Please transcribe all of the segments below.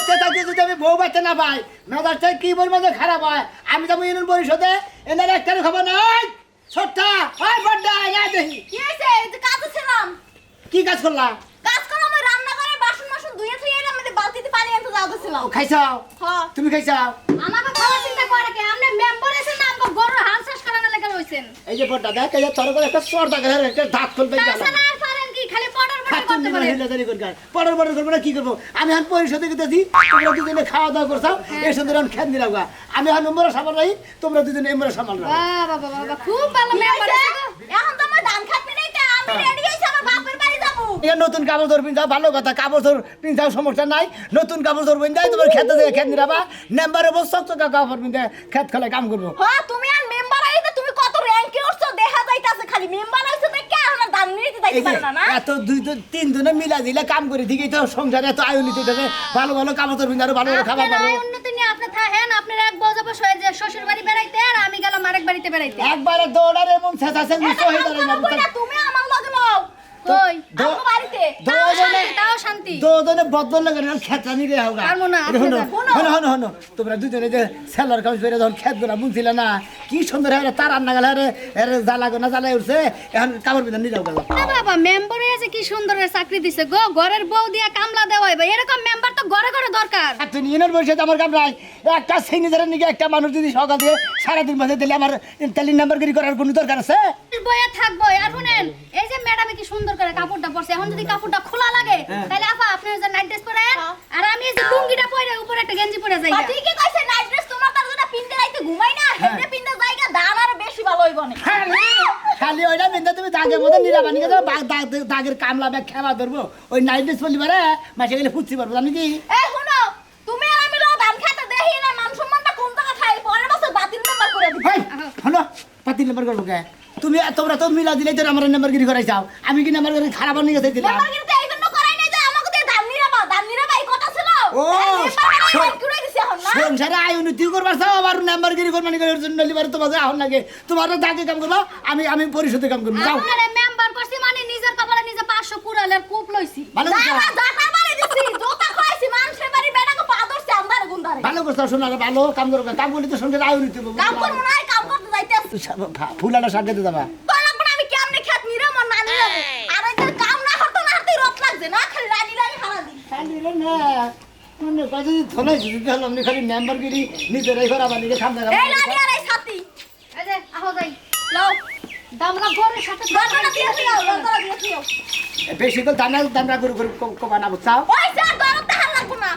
বেঁচে থাকি যদি আমি বউ বাচ্চা না পাই মেজাজটা কি পরিমাণে খারাপ হয়। আমি যাবো ইউনিয়ন পরিষদে, এনার একটারও খবর নাই। ছোট্টা ওই বড়টা না দেখি কি হইছে? এই যে কাজে ছিলাম। কি কাজ করলা? কাজ করলাম ওই রান্নাঘরে বাসন ধুয়ে থুয়ে এলাম, আমি বালতিতে পানি আনতে যাওয়াছিলাম। খাইছাও? হ্যাঁ। তুমি খাইছাও? আমাকে খাওয়া চিন্তা করে কে? আপনি মেম্বার এসে না আমগো গরু হাল চাষ করানো লাগা হইছেন। এই যে বড়টা দেখ, এই যে তোর করে একটা চোর দেখা একটা দাঁত খুলবে গেল। তাছাড়া আর পারেন কি খালি পড়ার করতে পারেন? পড়ার করবো না, কি করবো? আমি এখন পরিষদে গেতেছি, তোমরা দুজনে খাওয়া দাওয়া করছাও, এই সুন্দর আমি খেন দিলাম। আমি এখন নম্বরে সামাল রাখি, তোমরা দুজনে এমরা সামাল রাখো। বাবা বাবা খুব ভালো মেম্বার হইছে? আছে গো। এখন তো আমার ধান খাটবি নাই, আমি রেডি হইছি আমার বাপের বাড়ি যাবো। এটা নতুন কাপড় ধর পিন্ধাও, ভালো কথা, কাপড় ধর পিন্ধাও, সমস্যা নাই। নতুন কাপড় ধর পিন্ধাই তোমার খেতে দিয়ে খেত দিলাবা, মেম্বারে বসছ কাপড় পিন্ধে খেত খেলে কাম করবো। হ্যাঁ, তুমি আর মেম্বার আইতে তুমি কত র‍্যাঙ্কে উঠছো দেখা যাইতাছে, খালি মেম্বার আইছো দেখে আমার ধান নিতে এই যাইতে যে পারে না না। এত তিন জনে মিলা দিলে কাম করে ঠিকই তো সংসারে এত আয়ু নিতে থাকে। ভালো ভালো কাপড় ধর পিন্ধারো, ভালো ভালো খাবার আপনার পারো। আয় উন্নতি নিয়ে আপনি থাকেন, আপনার এক বউ যাবো যে শ্বশুর বাড়ি বেড়াইতে আর আমি গেলাম আরেক বাড়িতে বেড়াইতে। একবারে দৌড়ার এমন ছেঁচাছেন এটা হয়ে দাঁড়ায় না, বুঝতে তুমি আমার লগে লও কই আমার বাড়িতে। তাও শান্তি। দুজনে বদল লাগে না, খেতানি রে হোগা। পারবো না, আপনি হনো যান। হনো হনো, তোমরা দুজনে যে সেলার কাজ করে যখন খেত গোলা বুনছিলে না, কি সুন্দর হয় তার রান্না গেলে জ্বালা গোনা জ্বালাই উঠছে, এখন কাপড় পিন্ধা নিলাও গেল। না বাবা মেম্বারে আছে কি সুন্দর চাকরি দিছে গো, ঘরের বউ দিয়া কামলা দেওয়াই ভাই, এরকম মেম্বার তো ঘরে ঘরে দরকার। তুই ইউনিয়ন পরিষদ আমার কাম নাই, একটা সিগনেচারের নিকে একটা মানুষ যদি সকাল দিয়ে সারাদিন মাসে দিলে আমার টেলিং নাম্বারগিরি করার কোনো দরকার আছে? বইয়া থাকবো। আর শুনেন এই যে ম্যাডামে কি সুন্দর করে কাপড়টা পরছে, এখন যদি কাপড়টা খোলা লাগে তাহলে আপা আপনি যে নাইট ড্রেস পরেন আর আমি এই যে লুঙ্গিটা পরে উপরে একটা গেঞ্জি পরে যাই। ঠিকই কইছে, নাইট ড্রেস তোমার তার জন্য পিনতে রাইতে ঘুমাই না, হেতে পিনতে জায়গা দাম আর বেশি ভালো হইব না। খালি ওইটা বিন্দা তুমি দাগের মধ্যে নিরাবানি গেছো, দাগের কামলা ব্যাগ খেবা ধরবো, ওই নাইট ড্রেস পরলি পারে মাসে গেলে ফুটছি পারবো জানি কি? এই শুনো, তুমি আর আমি লোক ধান খেতে দেখি না, মান সম্মানটা কোন জায়গা খাই, পরের বছর বাতিল মেম্বার করে দিই। হেই, হলো পাতি নাম্বার করবো কে? তোমরা তো মিলা দিলে তো আমার নাম্বারগিরি করাই চাও, আমি কি নাম্বার করে খারাপ নিয়ে গেছে দিলাম? মেম্বার কিন্তু এই জন্য করাই নাই যে আমাকে দিয়ে ধান নিরাবা এই কথা ছিল। ও, করে দিছি এখন না। সংসারে আয় উন্নতি করবার চাও, আবার নাম্বারগিরি করবানি করার জন্য লিবার তোমাকে আহন লাগে। তোমার দাগে কাম করবো, আমি পরিষদে কাম করবো, যাও। আপনারে মেম্বার করছি মানে নিজের কপালে নিজে 500 কুড়ালের কূপ লইছি। ভালো করছো, জাতা বাড়ি দিছি, জোতা খাইছি, মানুষের বাড়ি বেটাকে পা ধরছে আন্ধারে গুন্ধারে। ভালো করছো, শোনা ভালো কাম করবো, কাম করলে তো সংসারে আয় উন্নতি করবো। কাম করবো না, কাম করতে যাইতেছি। ফুলাটা সার খেতে যাবা। তো লাগবে না, আমি কেমনে খেত নিরাম আর না নিরাম। আর এই যে কাম না হতো না হাতে রত লাগছে না, খালি রানি রানি হারা দিন। খালি না মানে কত ধলাই দিতে হলো, আমি খালি নাম্বারগিরি নিজেরাই করাবা, নিজে খাম দেখা। এই রানি আর এই ছাতি এই যে আহো যাই লও, দামরা ঘরের সাথে দরকারটা দিয়ে দিও, দরকারটা দিয়ে দিও। বেশি করে দামরা করে কবা না, বুঝছাও? ওই যে আর দরদ দেখার লাগবো না।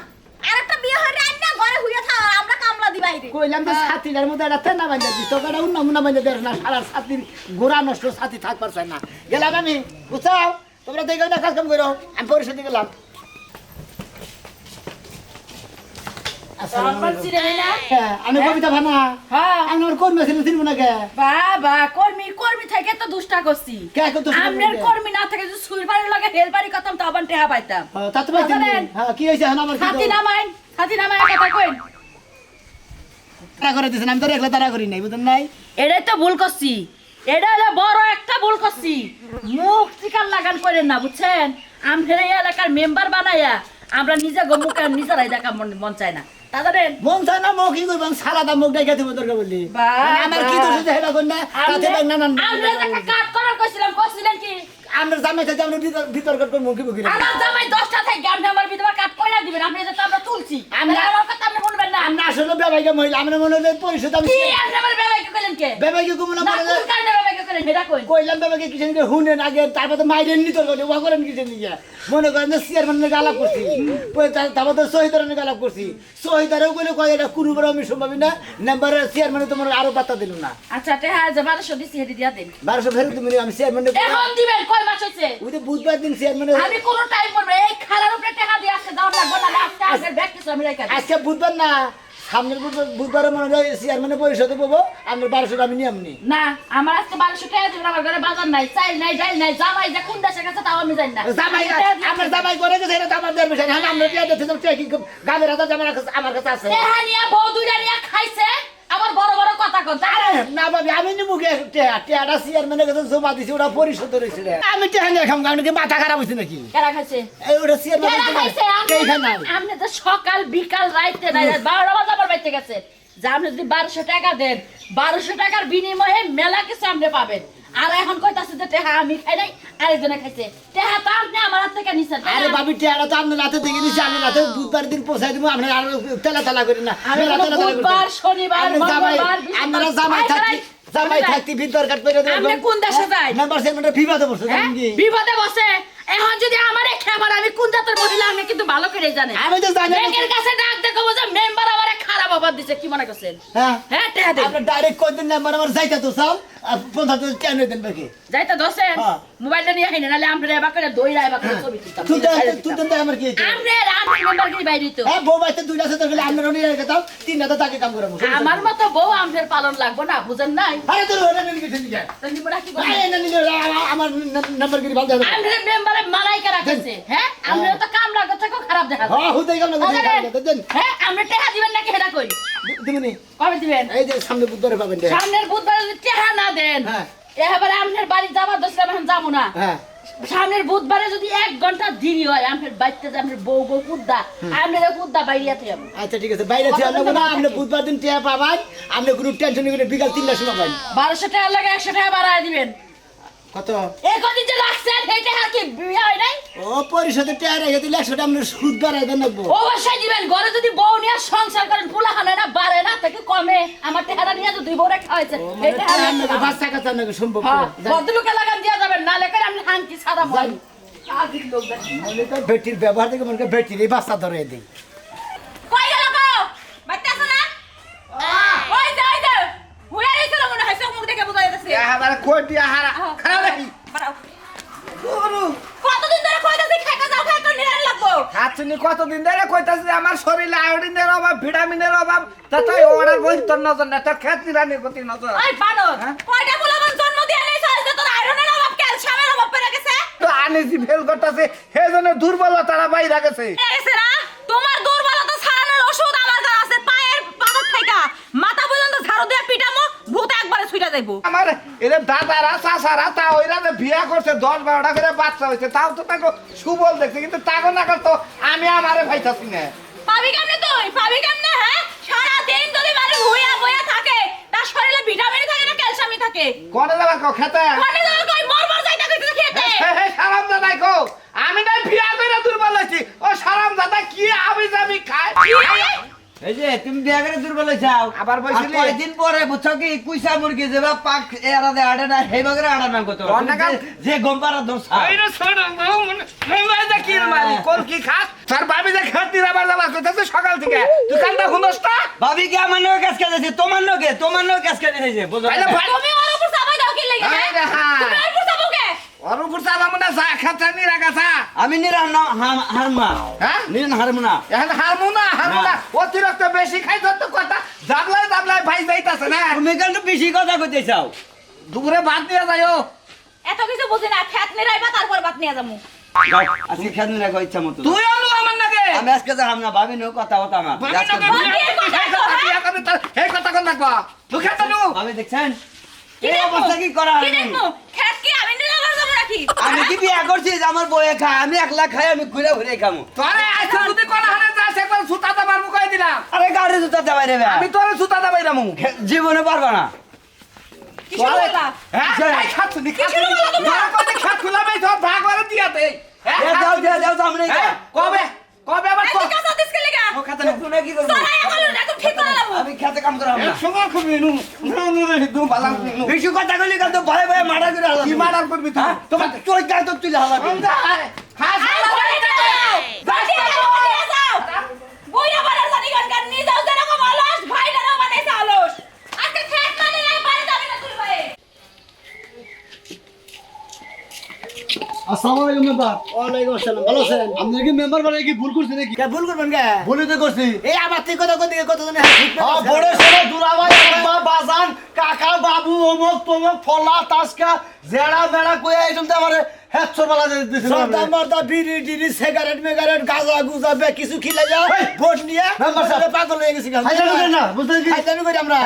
আরেকটা বিয়ে হয়ে রানি না ঘরে হুইয়া থাক, আমরা কামলা দি বাইরে। কইলাম তো ছাতিটার মধ্যে একটা তেনা বান্ধা দিস, তোকে একটা উন্না বান্ধা দেয় না, সারা ছাতির গোড়া নষ্ট, ছাতি থাক পারছে না। গেলাম আমি, বুঝছাও? তোমরা দেখো না, কাজ কাম করো, আমি পরিষদে গেলাম। হ্যাঁ, আমি কবিতা ভানা, আমি আমার কর্মী ছিল চিনবো না কে? বাবা কর্মী থেকে তো দুষ্টা করছি। কে কত আমনের কর্মী না থেকে যদি সুইর বাড়ির লগে হেল বাড়ি করতাম তো আবার টেহা পাইতাম। তা তো পাইছি। হ্যাঁ, কি হয়েছে এখন আমার? হাতি নামাই কথা কইন। তারা করে দিয়েছেন, আমি তো একলা তারা করি নাই, বুঝলেন নাই? এটাই তো ভুল করছি, এটা হলো বড় একটা ভুল করছি। মুখ চিকার লাগান করেন না, বুঝছেন? আমনের এই এলাকার মেম্বার বানাইয়া আমরা নিজে মুখে নিজেরাই দেখা মন চায় না। তাদের মন চায় না, মুখ কি করবো, আমি সালাদা মুখ দেখে দেবো দরকার বললি। মানে আমার কি দোষ হচ্ছে হেবা কন্যা, তাতে ব্যাগ নানান কাট করার কইছিলেন কি? আমরা জামাই থেকে আমরা ভিতর করবো মুখে মুখে আমার জামাই 10টা থেকে আমার বিধবা কাট কইরা দিবেন, আপনি যে আমরা তুলছি। আমরা- আমার কথা আপনি শুনবেন না। আমরা আসলে বেবাইকে মহিলা, আমরা মনে হলে পরিষদ আমি কি আপনি আমার বেলাইকে কইলেন কে? বেবাইকে কমু না না মনে কোন কারণে বেলাইকে কইলেন সেটা কইন। কইলাম বেবাইকে কিসেন কে হুনেন আগে, তারপর তো মাইরেন নি তোর ওয়া করেন কিসেন নিয়ে মনে করেন যে চেয়ারম্যানের গালাপ করছি, তারপর তো শহীদারের গালাপ করছি, শহীদারেও কইলে কয় এটা কোনো বড় আমি সম্ভাবি না, নাম্বারের চেয়ারম্যানে তোমার আরো পাত্তা দিল না। আচ্ছা টেহা যে 1200 দিছি হেডি দিয়া দেন। 1200 ফেরত তুমি আমি চেয়ারম্যানে এখন দিবেন কয় মাস হইছে? ওই যে বুধবার দিন চেয়ারম্যানে আমি কোন টাইম করব এই খালার উপরে টেহা দিয়ে আসতে দাও লাগবে না, আজকে আগের ব্যাগ কিছু আমি রাখা দিই। আজকে বুধবার না, সামনের বুধবারে মনে হয় চেয়ারম্যানে পরিষদে পাবো, আপনার 1200 আমি নিয়ে আমনি। না আমার আজকে 1200 টাকা দিবেন, আমার ঘরে বাজার নাই, চাল নাই, ডাল নাই, জামাই যে কোন দেশে গেছে তাও আমি জানি না। জামাই আমার জামাই করে গেছে, এটা তো আমার দেড় বিষয় না, আমরা দিয়ে দিতে ট্রেকিং গামের হাতে আমার কাছে আছে। টেহা নিয়া বউ দুইটা নিয়া খাইছে, আবার বড় বড় কথা কথা কন আরে না ভাবি আমি নিবো কে টেয়াটা চেয়ারম্যানের কাছে জমা দিছি ওটা পরিশোধ হয়েছে আমি টেহা নিয়ে খাম কারণ কি মাথা খারাপ হয়েছে নাকি কেরা খাইছে এই ওটা চেয়ারম্যান কেরা খাইছে আপনি তো সকাল বিকাল রাইতে নাই 12 বাজে আবার বাইতে গেছে যে আপনি যদি 1200 টাকা দেন 1200 টাকার বিনিময়ে মেলা কিছু আপনি পাবেন আর এখন কইতাছে যে টেহা আমি খাই নাই আরেকজনে খাইছে টেহা তো আপনি আমার হাত থেকে নিছেন আরে ভাবি টেয়াটা তো আপনার রাতে দেখে নিছি আমি রাতে বুধবার দিন পৌঁছাই দিব আপনার আর তেলা করি না আমি বুধবার শনিবার মঙ্গলবার আমরা জামাই থাকতে ভিত দরকার পড়ে দেব আপনি কোন দেশে যায় নাম্বার চেয়ারম্যানটা বিবাদে বসে জানেন কি বিপদে বসে এখন যদি আমারে খাবার আমি কোন জাতের মহিলা আমি কিন্তু ভালো করে জানি আমি তো জানি ব্যাংকের কাছে ডাক দেখো যে মেম্বার আমারে খারাপ অফার দিছে কি মনে করছেন হ্যাঁ হ্যাঁ টেহা দেন আপনি ডাইরেক্ট কোন দিন নাম্বার আমার যাইতা তো চাও 50 কেন দেন বাকি যাইতা দছেন হ্যাঁ। মোবাইলটা নিয়ে আইনা নালে আমরা এবা করে দইরা এবা করে ছবি তুলতাম তুই তো আমার কি আমরা মেম্বার কি বাইরে তো হ্যাঁ বউ বাইতে দুইটা আছে তো গেলে আপনার উনি রেখে দাও তিনটা তো তাকে কাম করাবো আমার মতো বউ আমদের পালন লাগবো না বুঝেন নাই আরে তোর ওটা নিয়ে গেছে নিকে তো নিমরা কি করি আরে না নিলে আমার নাম্বার কি ভালো দেবে আমরা মেম্বারে মালাইকা রাখছে হ্যাঁ আমরা তো কাম লাগতে থেকে খারাপ দেখা হ্যাঁ হুদাই কাম না দেন হ্যাঁ আমরা টেহা দিবেন নাকি হেডা কই দিমনি কবে দিবেন এই যে সামনে বুধবারে পাবেন রে সামনের বুধবার যদি টেহা না দেন হ্যাঁ। এবারে আপনার বাড়ি যাবার দোষরা এখন যাবো না হ্যাঁ সামনের বুধবারে যদি 1 ঘন্টা দেরি হয় আপনার বাড়িতে যে আপনার বউ বউ কুদ্দা আপনার কুদ্দা বাইরে আছে যাবো আচ্ছা ঠিক আছে বাইরে থেকে আনবো না আপনি বুধবার দিন টিয়া পাবেন আপনি কোনো টেনশন নেই বিকাল 3টার সময় পাবেন 1200 টাকা লাগে 100 টাকা বাড়ায় দিবেন কত এই কদিন যে লাগছেন সেইটা আর কি বিয়ে হয় নাই ও পরিষদে টিয়া রেখে দিলে 100 টাকা আপনি সুদ বাড়াই দেন নাকবো অবশ্যই দিবেন ঘরে যদি বউ নিয়ে সংসার করেন ফুলা হানে না বাড়ে না থেকে কমে আমার টেহারা নিয়ে তো 2 বউরে খাওয়াইছে এইটা বাচ্চা কাচ্চা নাকি সম্ভব হ্যাঁ বদলুকে লাগান দিয়া যাবেন না লেখার আপনি হাঙ্কি সাদা মই আজিক লোক দেখি মনে তো বেটির ব্যবহার দেখে মনে বেটির এই বাচ্চা ধরে দিই কই গেল গো বাইতে আছে না ওই যে হুয়া হইছিল মনে হয় মুখ দেখে বুঝা যাচ্ছে আবার কই দিয়া হারা খারাপ নাকি বাড়াও কতদিন ধরে কইতাছি খাইতে যাও খাইতে নিরান লাগবো খাচ্ছিনি কতদিন ধরে কইতাছি আমার শরীরে আয়োডিনের অভাব ভিটামিনের অভাব তাই অর্ডার বই তোর নজর না তোর খেত নিরানির প্রতি নজর ওই বানর কয়টা বলাবন জন্ম দিয়ে নাই চলছে তোর আয়রনের অভাব ক্যালসিয়ামের অভাব পড়ে গেছে তো আনিছি ফেল করতেছে সেজন্য দুর্বলতারা বাইরে গেছে এসে না তোমার দুর্বলতা ছাড়ানোর ওষুধ আমার কাছে আছে পায়ের পাতার থেকে মাথা পর্যন্ত ঝাড়ু দিয়ে পিটামো ভূত একবারে ছুটে যাইবো আমার এদের দাদারা চাচারা তা ওইরা যে বিয়া করছে 10-12টা করে বাচ্চা হয়েছে তাও তো তাকে সুবল দেখছে কিন্তু তাকে না তো আমি আমারে ভাইতাছি না পাবি কেমনে তুই পাবি কেমনে হ্যাঁ সারা দিন যদি বাড়ি হুইয়া বইয়া থাকে তার শরীরে ভিটামিন থাকে না ক্যালসিয়াম থাকে কোনে যাবা কো খেতে কোনে যাও কই মরমর যাইতা কইতে খেতে সারাম দাদাই কো আমি না বিয়া কইরা দুর্বল হইছি ও সারাম দাদা কি আবি যাবি খায় এই যে তুমি বিয়া করে দুর্বল হইছাও আবার বইছিলি? আর কয়দিন পরে বুঝছো কি কুইসা মুরগি যেবা পাক এরা দে আড়ে না হেবা করে আড়া না কত যে গম্পারা দোষ আইরে শোনো মনে যা কি মারি কোন কি খাস স্যার ভাবি যে খাতি রাবার দাবার কইতাছে সকাল থেকে তুই কালটা হুনস না ভাবি কি আমার নকে কাজ কাজে তোমার কাজ কাজে হইছে বুঝো আইলে ভাই তুমি ওর উপর চাপাই দাও কি লাগে হ্যাঁ আইরে হ্যাঁ তুমি ওর উপর চাপাও কে ওর উপর চাবা মনে যা খাতা নি রাখাছা আমি নিরান না হারমা হ্যাঁ নিরান হারমুনা এখন হারমোনা অতিরিক্ত বেশি খাই তো কথা দাবলাই ভাই যাইতাছে না তুমি কিন্তু বেশি কথা কইতেছাও দুপুরে ভাত দিয়ে যাইও এত কিছু বুঝি না খেত নিরাইবা তারপর ভাত নিয়ে যামু যাও আজকে খেতে না ইচ্ছা মতো তুই আলু আমার নাকি আমি আজকে যাম না ভাবি নো কথা হতো আমার ভাবি আজকে এই কথা কোন রাখবা তুই খেতে নু ভাবি দেখছেন এই অবস্থা কি করা কি হয় দেখমু খেত কি আমি নিরাবার যাবো নাকি আমি কি বিয়া করছি যে আমার বয়ে খায় আমি একলা খাই আমি ঘুরে ঘুরে খামু তোরে আজকে যদি কোন হানে যাস একবার সুতাতে মারমু কই দিলাম আরে গাড়ি জুতা দেবাই রে আমি তোরে সুতাতে বাইরামু জীবনে পারবা না কি শুরু করলা হ্যাঁ এই খাচ্ছি কই খাত খুলাবে তো ভাগ করে দিয়াতে যাও সামনে কবে আবার এত কাজ দিস কে লাগা ও খাতে না কি করব সরাই হলো না তুমি ঠিক করে লাবো আমি খেতে কাম করাম না সময় খুবই নু দু বালা নু বেশি কথা কইলি কিন্তু ভয় ভয় মারা করে হালা কি মার্ডার করবি তুই তোমার তুই গায় তো তুই হালাবি খাস বইরা বাড়ার জানি গান নিয়ে যাও যেরকম অলস ভাইটারও বানাইছে অলস আজকে খেত মানে নাই বাড়ি যাবি না তুই ভাই আসসালামু আলাইকুম মেম্বার ওয়ালাইকুম আসসালাম ভালো আছেন আপনি কি মেম্বার বানাই কি ভুল করছেন নাকি কে ভুল করবেন কে ভুলই তো করছি এই আমার থেকে কত জনে বড় সড়ো দুলাভাই আব্বা বাজান কাকা বাবু অমুক তমুক ফলা তাসকা জেড়া মেড়া কইয়া এইরকম আমারে হেডশট বালা দিছিল সর্দা মর্দা বিড়ি টিড়ি সিগারেট মেগারেট গাঁজা গুজা বে কিছু খিলে যা ভোট নিয়ে মেম্বার সাহেব। পাগল হয়ে গেছি হাইজামি করেন না বুঝলেন কি হাইজামি করি আমরা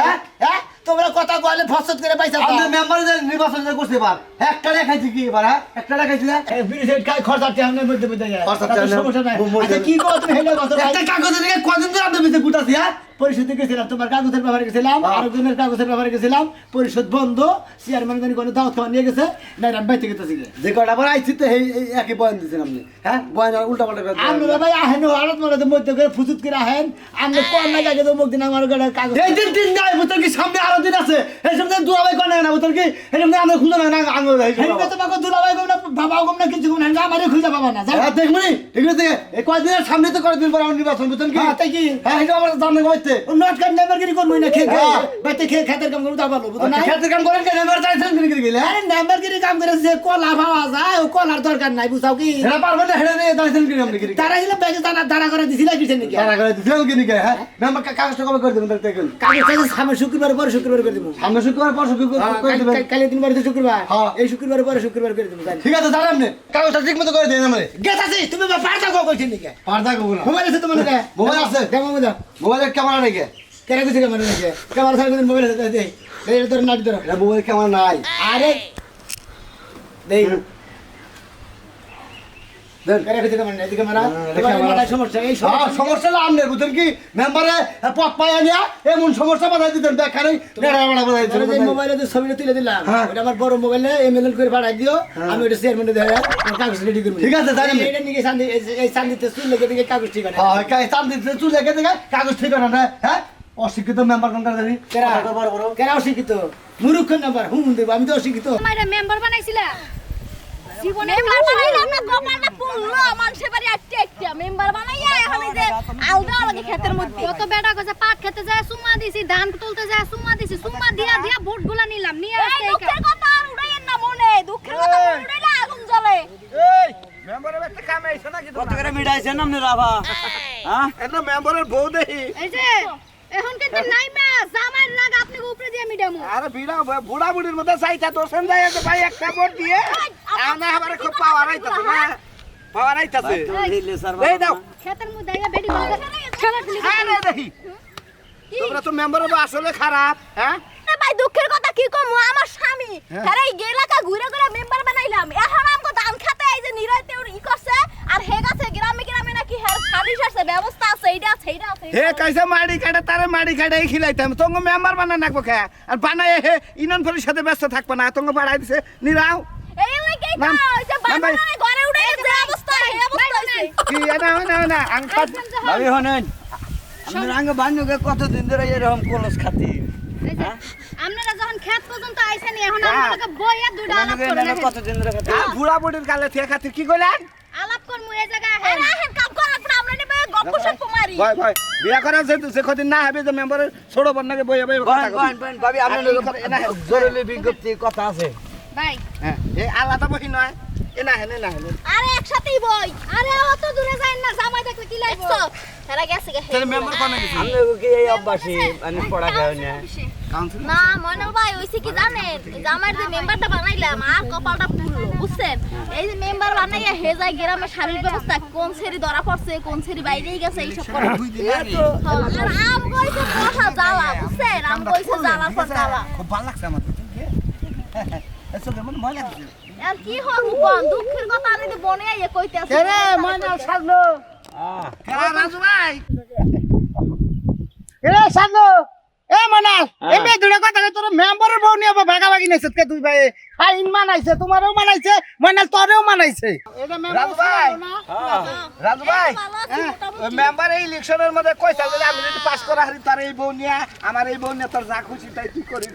হ্যাঁ তো তোমরা কথা কইলে ফসত করে পয়সা দাও আমরা মেম্বার যে নির্বাচন যে করতে পার একটা দেখাইছি কি এবার হ্যাঁ একটা দেখাইছি না এই বিরিশের কাজ খরচাটি আমাদের মধ্যে মধ্যে যায় খরচাটি তাতে আমাদের সমস্যা নাই মধ্যে। আচ্ছা কি কও তুমি হেলে কথা একটা কাগজে দেখে কদিন ধরে আপনার ভিতরে গুটাছি হ্যাঁ পরিশোধে গেছিলাম তোমার কাগজের ব্যাপারে গেছিলাম আরেকজনের কাগজের ব্যাপারে গেছিলাম পরিশোধ বন্ধ চেয়ারম্যান জানি কোনো দাওয়াত খাওয়া নিয়ে গেছে না রাম বাইতে গেছে যে কটা আবার আইছি তো এই একই বয়ান দিয়েছেন আপনি হ্যাঁ বয়ান উল্টা পাল্টা করে আমরা ভাই আহেন হরত মরদ মধ্যে করে ফুসুত করে আহেন আমরা কোন না জায়গায় তো মুখ দিন আমার গড়ে কাগজ এই দিন দিন নাই বুতর কি সামনে আরো দিন আছে এই সামনে দুলাভাই কোন না বুতর কি এই সামনে আমরা খুঁজে না আঙ্গুল দেই হেলবে তোমাকে দুলাভাই গম না বাবা গম না কিছু গম না আমারে খুঁজে পাবা না জানো দেখমনি ঠিক আছে এই কয়দিনের সামনে তো করে দিন পর আমরা নির্বাচন বুতর কি হ্যাঁ তাই কি হ্যাঁ এটা আমার জানতে কইতে নট কাট নাম্বারগিরি করবই না খে হ্যাঁ। বাইতে খে খাতের কাম করব তা ভালো বুঝো না খেতে কাম করেন কেন এবার চাইছেন কি গেলে আরে নাম্বারগিরি কাম করে যে কলা পাওয়া যায় ও কলার দরকার নাই বুঝাও কি এটা পারবেন না হেডে নিয়ে চাইছেন কি আপনি কি তারা হিলা ব্যাগে দাঁড়া করে দিছিল কিছু নাকি সারা করে দিছেন কি নাকি হ্যাঁ মেম্বার কাগজটা কবে করে দিবেন দেখুন কাগজ সামনে শুক্রবার পরে শুক্রবার করে দিব আমরা শুক্রবার পর শুক্রবার করে দিবেন কালে দিন পরে শুক্রবার হ্যাঁ। এই শুক্রবার পরে শুক্রবার করে দিব জানি ঠিক আছে জানেন আপনি কাগজটা ঠিক মতো করে দেন আমারে গেছ আছে তুমি পারতা কো কইছেন নাকি পারদা কবো না মোবাইল আছে তোমার কাছে মোবাইল আছে। দেখো মোবাইল মোবাইলের ক্যামেরা রেখে কেন কিছু ক্যামেরা নাকি ক্যামেরা ছাড়া মোবাইল আছে দে এই তোর নাট ধরো এটা মোবাইল ক্যামেরা নাই আরে দেই দেন কেন কিছু ক্যামেরা এদিকে মারা এটা তোমার ক্যামেরা। মাথায় সমস্যা এই হ্যাঁ সমস্যা সমস্যা না আমনে বুঝেন কি মেম্বারে পথ পাই আনিয়া এমন সমস্যা বাধাই দিতেন দেখারই নেড়া বাড়া বাধাই তোরা যে দিতেন মোবাইলে যে ছবিটা তুলে দিলাম হ্যাঁ। ওটা আমার বড় মোবাইলে এমএলএল করে পাঠাই দিও আমি ওটা চেয়ারম্যানে দেখাই কাগজ রেডি করব ঠিক আছে, জানি আমি। এটা নিয়ে সান্দি এই সান্দিতে চুল লেগে দিকে কাগজ ঠিক আছে হ্যাঁ কাই চান্দি চুল লেগে দেখে কাগজ ঠিক না না হ্যাঁ অশিক্ষিত মেম্বার কোনটা জানি কেরা কেরা অশিক্ষিত মূর্খ নাম্বার হুম দেব আমি তো অশিক্ষিত আমারে মেম্বার বানাইছিলা জীবনে মেম্বার বানাইলাম না কপালটা পুরলো মানুষের বাড়ি আটটি একটা মেম্বার বানাইয়া এখন এই যে আলগা লাগে ক্ষেতের মধ্যে কত বেটা কইছে পাট খেতে যায় সুমা দিছি ধান তুলতে যায় সুমা দিছি সুমা দিয়া দিয়া ভোটগুলা নিলাম নিয়ে এই আসছে দুঃখের কথা আর উড়াইয়েন না মনে দুঃখের কথা মনে উড়াইলে আগুন জ্বলে এই মেম্বারের একটা কামে আইছে নাকি কত করে মিটাইছেন আপনি রাভা হ্যাঁ এত মেম্বারের বউ দেখি এই যে এখন কিন্তু নাই মা জামার রাগ আপনি উপরে দিয়ে মিডামু আরে বিড়া বুড়া বুড়ির মধ্যে চাইতা দোষেন যায় যে ভাই একটা ভোট দিয়ে আমরা আমারে খুব পাওয়ার আইতাছে না পাওয়ার আইতাছে এই দাও খেতের মধ্যে আইয়া বেডি বলতে খেলা খেলি আরে দেখি তোমরা তো মেম্বারের আসলে খারাপ হ্যাঁ এ ভাই দুঃখের কথা কি কম আমার স্বামী তারা এই এলাকা ঘুরে ঘুরে মেম্বার বানাইলাম এখন আমগো ধান খাতে এই যে নিরাইতে ই করছে আর হে গাছে গ্রামে গ্রামে নাকি হের সারিস আছে ব্যবস্থা আছে এইটা আছে এইটা আছে হে কাইছে মাড়ি কাটা তারে মাড়ি কাটাই খিলাইতাম তোঙ্গ মেম্বার বানা নাকবো কে আর বানায় হে ইনন ফরির সাথে ব্যস্ত থাকবো না তোঙ্গ বাড়াই দিছে নিরাও এই লাগেই তো নাম, ওই যে নাম ভাই। বাবা ঘরে উড়ে যে অবস্থা হে অবস্থা হইছে কি না আংকাত ভাবি হনেন আপনার আঙ্গ বান্ধবকে কতদিন ধরে এরকম কলস খাতি এই যে আপনারা যখন খেত পর্যন্ত আইছেন এখন হ্যাঁ। আপনাকে বইয়া দুইটা আলাপ করে দেখেন কতদিন ধরে খাতি বুড়া বুড়ির কালে থেকে খাতির কি কইলেন আলাপ কর মুয়ে জায়গা আরে আহেন কাম করার পর আমরা নেবে গপ্প সপ্প মারি ভয় ভয় বিয়া করার যে কদিন না হবে যে মেম্বারের ছোট বন্যাকে বইয়া বইয়া কথা বহেন কবি। বহেন বহেন ভাবি আপনার জরুরি বিজ্ঞপ্তি কথা আছে ভাই হ্যাঁ এই আলাদা বহি নয় এ না হেনে না হেনে আরে একসাথেই বই আরে অত দূরে যাই না জামাই দেখলে কি লাগবে দেখছো এরা গেছে গে তাহলে মেম্বার কোনে গেছে আপনার কি এই অভ্যাসই মানে পড়া খায় না কাউন্সিল না ময়নাল ভাই হইছে কি জানেন এই যে আমার যে মেম্বারটা বানাইলাম আর কপালটা পুরলো বুঝছেন এই যে মেম্বার বানাইয়া হে যায় গ্রামে শারীরিক ব্যবস্থা কোন সেরি ধরা পড়ছে কোন সেরি বাইরেই গেছে এইসব করে আর আম কইছে কথা জ্বালা বুঝছেন আম কইছে জ্বালার পর জ্বালা খুব ভালো লাগছে আমার এসো কেমন মজা লাগছে আর কি হল কোন দুঃখের কথা আমি তো বনে আইয়া কইতে আছে রে ময়নাল সাজলো কেরা রাজু ভাই এ সাজলো এ ময়নাল এমে দুড়া কথা তোর মেম্বারের বউ নিয়ে ভাগাভাগি নাইছে কে দুই ভাই আইন মানাইছে তোমারও মানাইছে ময়নাল তোরেও মানাইছে এটা রাজু ভাই রাজু ভাই ভালো আছে মোটামুটি মেম্বার এই ইলেকশনের মধ্যে কইছে যে আমি যদি পাস করা হারি তার এই বউ নিয়ে আমার এই বউ নিয়ে তোর যা খুশি তাই তুই করিস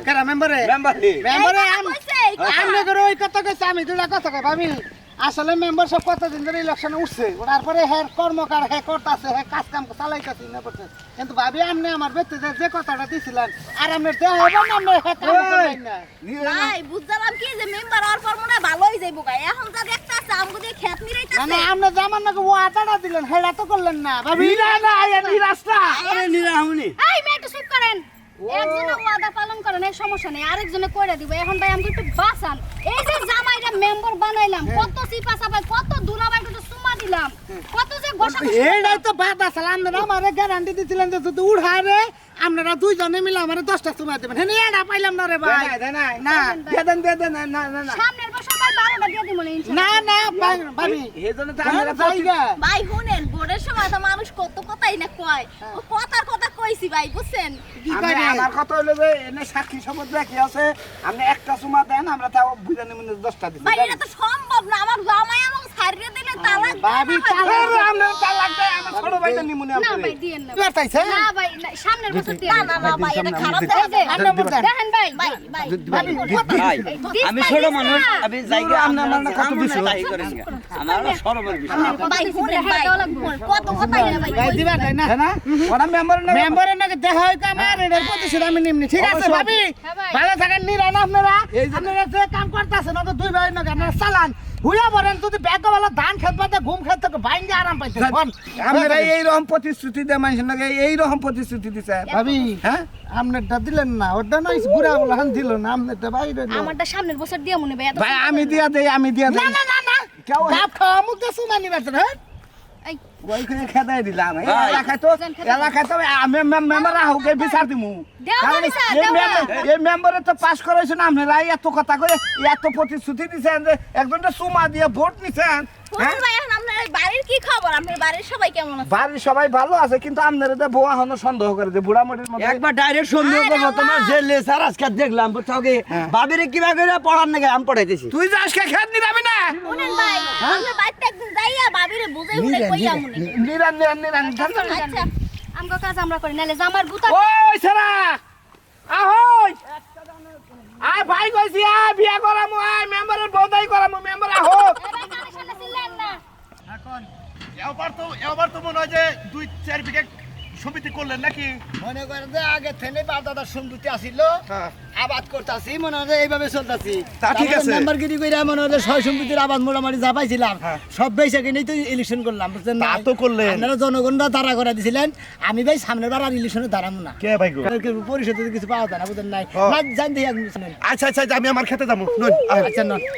কেরা মেম্বারে মেম্বারে মেম্বারে এই কথা কইছে, এই কথা। আমি করে ওই কথা কইছে আমি দুটা কথা কই ভাবি আসলে মেম্বার সব কতদিন ধরে ইলেকশনে উঠছে তারপরে হের কর্মকার হে করতেছে হে কাজ কাম চালাইতেছে না করছে কিন্তু ভাবি আপনি আমার বেতে যে কথাটা দিছিলেন আর আপনি দেহ হবে না আপনি হে কাম করবেন না ভাই বুঝলাম কি যে মেম্বার আর পর মনে হয় ভালোই যাইবো গায় এখন যা দেখতে আছে আমগো দিয়ে খেত না মিরাইতাছে না আপনি জামান নাকি ও আটাটা দিলেন হেডা তো করলেন না ভাবি না না এই রাস্তা আরে নিরাহমনি এই মেয়ে একটু চুপ করেন একজনে ওয়াদা পালন করেন এই সমস্যা নেই আরেকজনে কইরা দিব এখন ভাই আমাকে একটু বাঁচান এই যে জামাইরা মেম্বার বানাইলাম কত সিপা সাপাই কত দুলাভাই কত সুমা দিলাম কত যে গোসা এইটাই তো বাদ আছে আপনি আমারে গ্যারান্টি দিছিলেন যে যদি উড়ারে আপনারা দুইজনে মিলে আমার 10টা চুমা দেবেন হ্যাঁ এটা পাইলাম না রে ভাই না দেন না সামনের বছর ভাই 12টা দিয়ে দিমু না না ভাবি এজন্য তো আমরা আমরা জায়গা ভাই শুনেন ভোটের সময় তো মানুষ কত কথাই না কয় ও কথার কথা কইছি ভাই বুঝছেন কি কয় রে? আমার কথা হলো যে এনে সাক্ষী শপথ রাখি আছে আপনি একটা সুমা দেন আমরা তাও বুঝে নেব 10টা দিছি ভাই এটা তো সম্ভব না আমার জামাই এবং ছাড়িয়ে দিলে তালাক ভাবি, আমরা তালাক দেয় আমার ছোট ভাইটা নিমুনি না আপনি ভাই দিয়েন না এবার তাইছে না ভাই না, সামনের বছর দিয়ে না না না ভাই এটা খারাপ এই যে, দেখা যায় দেখেন ভাই ভাই ভাই ভাই আমি ছোট মানুষ আমি জায়গা আপনার কত বেশি তাই করেন আমার সরমের বিষয় ভাই শুনেন ভাই কত কথাই না ভাই ভাই দিবা তাই না না ওরা মেম্বার না মেম্বারের নাকি দেখা হয় তো আমার এর প্রতিশোধ আমি নিমনি ঠিক আছে ভাবি হ্যাঁ ভাই। ভালো থাকেন নিরান আপনারা আপনারা যে কাম করতেছেন না তো দুই ভাই নাকি আপনারা চালান হুইয়া বলেন যদি ব্যাগওয়ালা ধান খেত বাদে ঘুম খেত থেকে বাইন্দে আরাম পাইতে আমরা এইরকম প্রতিশ্রুতি দেয় মানুষের নাকি এইরকম প্রতিশ্রুতি দিছে ভাবি হ্যাঁ আপনারটা দিলেন না ওটা নয় বুড়া বলা হান দিল না আপনারটা বাইরে আমারটা সামনের বছর দিয়ে মনে ভাই এত ভাই আমি দিয়া দেই না না না না কেউ বাপ খাওয়া মুখ দিয়ে সুমানি বেতন হ্যাঁ এই ওইখানে খেদাই দিলাম এই ভাই। এলাকায় তো আমি মেম্বার আহুকে বিচার দিমু দেও কারণ না স্যার, এই দেও না। এই মেম্বারে তো পাস করাইছেন আপনারা এত কথা করে এত প্রতিশ্রুতি দিছেন যে একজনটা সুমা দিয়ে ভোট নিছেন শুনুন ভাই এখন আপনার এই বাড়ির কি খবর আপনার বাড়ির সবাই কেমন আছে বাড়ির সবাই ভালো আছে কিন্তু আপনারা যে বউ এখনো সন্দেহ করে যে বুড়ামুড়ির মধ্যে একবার ডাইরেক্ট সন্দেহ করবো তোমার যে লেসার আজকে দেখলাম বুঝছো কি বাবিরে কিবা করে পড়ার নাকি আমি পড়াইতেছি তুই যে আজকে খেত নিরাবি না শুনেন ভাই আপনার বাড়িতে একদিন যাইয়া ভাবিরে বুঝাই বুঝাই কইয়া মনে নিরান আচ্ছা আমগো কাজ আমরা করি নালে জামার গুতা ওই সারা আহই আয় ভাই কইছি আয় বিয়া করামু আয় মেম্বারের বউদাই করামু মেম্বার আহো ভাই কানে সামনে ছিলেন না এবার তো মনে হয় যে 2-4 বিঘা সমিতি করলেন নাকি মনে করেন যে আগে থেকে বাপ দাদা সম্পত্তি আসিল হ্যাঁ। আবাদ করতেছি মনে হয় যে এইভাবে চলতেছি তা ঠিক আছে। মেম্বারগিরি করে মনে হয় যে ছয় সম্পত্তির আবাদ মোটামুটি যা পাইছিলাম সব বেচা কিনেই তো ইলেকশন করলাম বুঝছেন তা না তো করলেন। আপনারা জনগণরা তারা করে দিছিলেন আমি ভাই সামনের বার আর ইলেকশনে দাঁড়াবো না কে ভাই গো পরিষদে কিছু পাওয়া যায় না বুঝলেন নাই ও। না জানতে আচ্ছা আমি আমার খেতে যাবো নুন আচ্ছা না